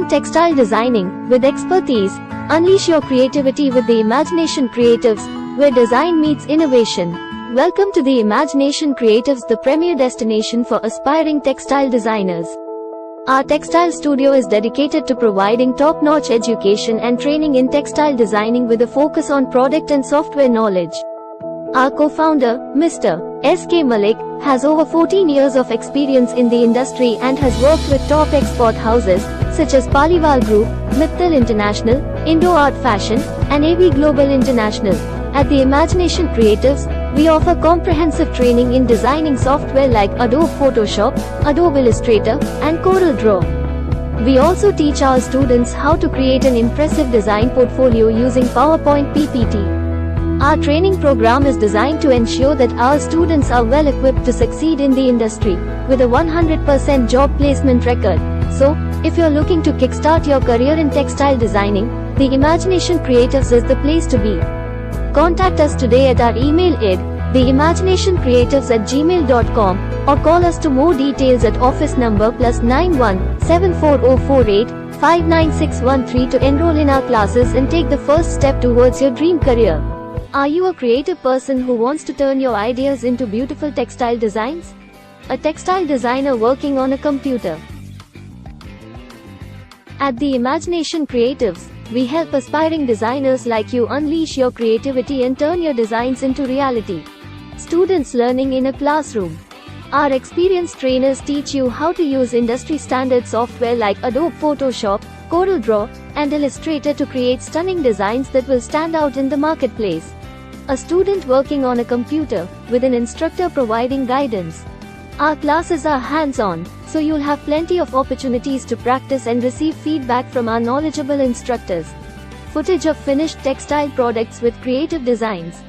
Learn textile designing with expertise. Unleash your creativity with the Imagination Creatives, where design meets innovation. Welcome to the Imagination Creatives, the premier destination for aspiring textile designers. Our textile studio is dedicated to providing top-notch education and training in textile designing with a focus on product and software knowledge. Our co-founder, Mr. S.K. Malik, has over 14 years of experience in the industry and has worked with top export houses such as Paliwal Group, Mittal International, Indo Art Fashion, and AB Global International. At the Imagination Creatives, we offer comprehensive training in designing software like Adobe Photoshop, Adobe Illustrator, and Corel Draw. We also teach our students how to create an impressive design portfolio using PowerPoint PPT. Our training program is designed to ensure that our students are well equipped to succeed in the industry, with a 100% job placement record. So, if you're looking to kickstart your career in textile designing, the Imagination Creatives is the place to be. Contact us today at our email id, theimaginationcreatives@gmail.com, or call us to more details at office number +91 74048 59613 to enroll in our classes and take the first step towards your dream career. Are you a creative person who wants to turn your ideas into beautiful textile designs? A textile designer working on a computer. At the Imagination Creatives, we help aspiring designers like you unleash your creativity and turn your designs into reality. Students learning in a classroom. Our experienced trainers teach you how to use industry standard software like Adobe Photoshop, Corel Draw, and Illustrator to create stunning designs that will stand out in the marketplace. A student working on a computer, with an instructor providing guidance. Our classes are hands-on, so you'll have plenty of opportunities to practice and receive feedback from our knowledgeable instructors. Footage of finished textile products with creative designs.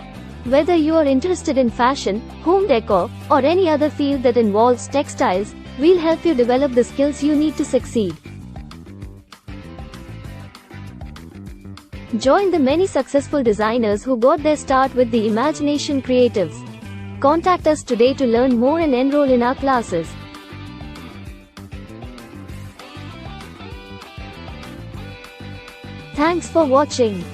Whether you are interested in fashion, home decor, or any other field that involves textiles, we'll help you develop the skills you need to succeed. Join the many successful designers who got their start with the Imagination Creatives. Contact us today to learn more and enroll in our classes. Thanks for watching.